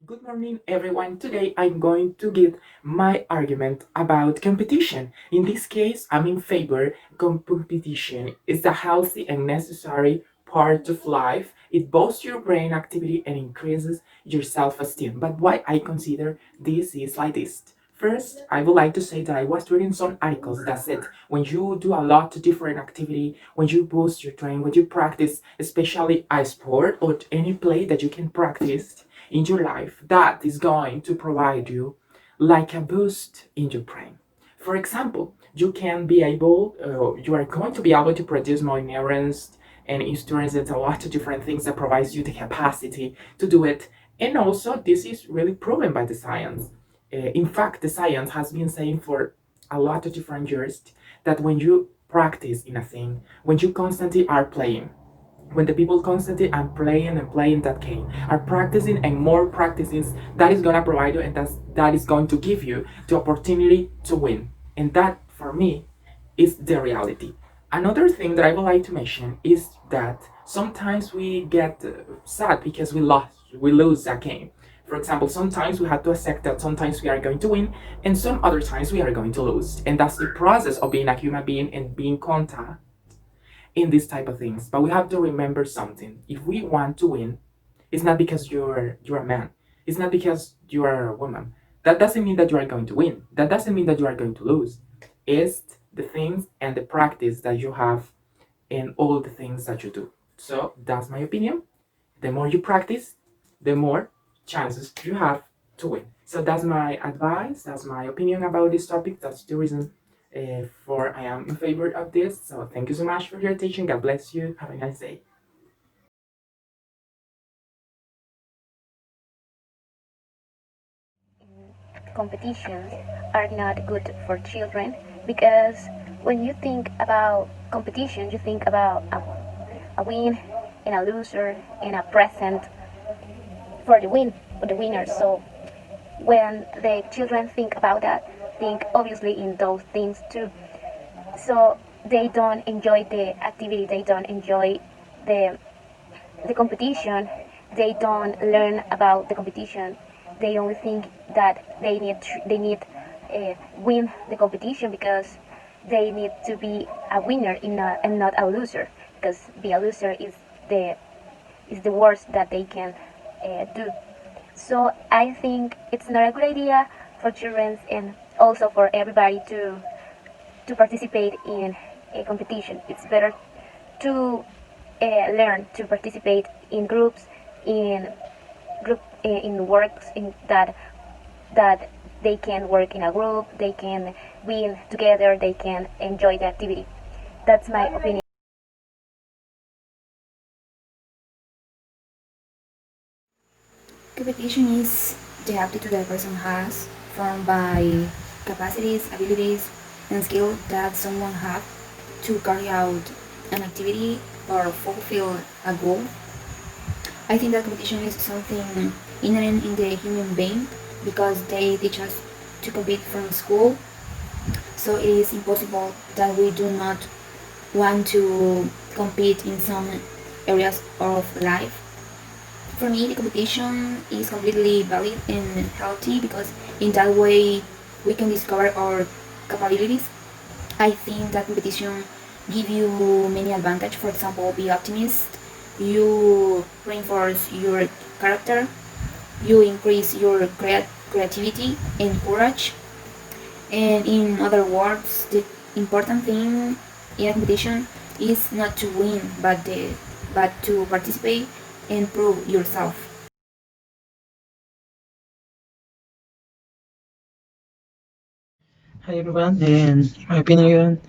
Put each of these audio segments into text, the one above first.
Good morning, everyone. Today I'm going to give my argument about competition. In this case, I'm in favor. Competition is a healthy and necessary part of life. It boosts your brain activity and increases your self-esteem. But why I consider this is like this? First, I would like to say that I was reading some articles that said when you do a lot of different activity, when you boost your brain, when you practice, especially a sport or any play that you can practice in your life, that is going to provide you like a boost in your brain. For example, you are going to be able to produce more neurons and instruments and a lot of different things that provides you the capacity to do it. And also, this is really proven by the science. In fact, the science has been saying for a lot of different years that when you practice in a thing, when you constantly are playing, when the people constantly are playing and playing that game, are practicing and more practices, that is gonna provide you and that is going to give you the opportunity to win. And that for me is the reality. Another thing that I would like to mention is that sometimes we get sad because we lose a game. For example, sometimes we have to accept that sometimes we are going to win and some other times we are going to lose. And that's the process of being a human being and being contact in these type of things. But we have to remember something. If we want to win, it's not because you're a man. It's not because you are a woman. That doesn't mean that you are going to win. That doesn't mean that you are going to lose. It's the things and the practice that you have in all the things that you do. So that's my opinion. The more you practice, the more chances you have to win. So that's my advice. That's my opinion about this topic. That's the reason for I am in favor of this. So thank you so much for your attention. God bless you. Have a nice day. Competitions are not good for children because when you think about competition, you think about a win and a loser and a present for the winner. So when the children think about that, think obviously in those things too. So they don't enjoy the activity, they don't enjoy the the competition, they don't learn about the competition. They only think that they need win the competition because they need to be a winner and not a loser, because be a loser the is the worst that they can do. So I think it's not a good idea for children and also for everybody to participate in a competition. It's better to learn to participate in groups, in works in that they can work in a group, they can win together, they can enjoy the activity. That's my opinion. Competition is the aptitude that a person has, formed by capacities, abilities, and skill that someone have to carry out an activity or fulfill a goal. I think that competition is something inherent in the human being because they teach us to compete from school, so it is impossible that we do not want to compete in some areas of life. For me, the competition is completely valid and healthy because in that way we can discover our capabilities. I think that competition give you many advantages. For example, be optimist. You reinforce your character. You increase your creativity and courage. And in other words, the important thing in a competition is not to win, but to participate and prove yourself. Hi everyone, and my opinion,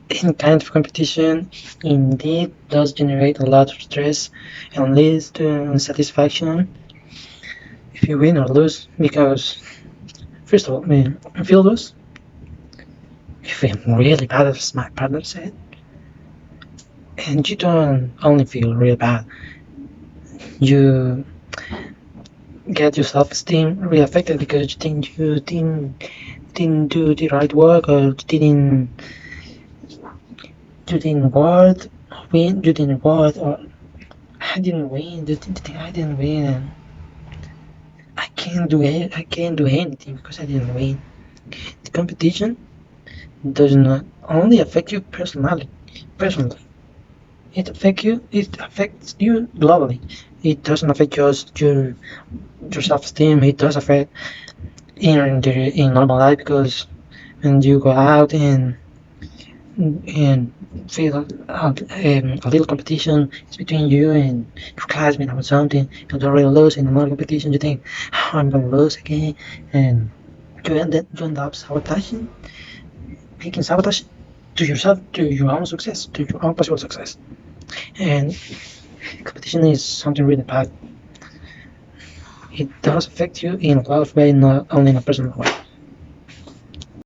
any kind of competition indeed does generate a lot of stress and leads to unsatisfaction if you win or lose. Because first of all, man, if you lose, you feel really bad, as my partner said, and you don't only feel really bad, you get your self-esteem really affected because you think you didn't do the right work, or you didn't worth win, you didn't worth, or I didn't win. I didn't win. I can't do anything because I didn't win. The competition does not only affect you personally. It affects you globally. It doesn't affect just your self-esteem. It does affect in normal life because when you go out and feel a little competition is between you and your classmate about something, you don't really lose in another competition, you think, oh, I'm gonna lose again, and you end up sabotaging, making sabotage to yourself, to your own success, to your own possible success. And competition is something really bad. It does affect you in a lot of ways, not only in a personal way.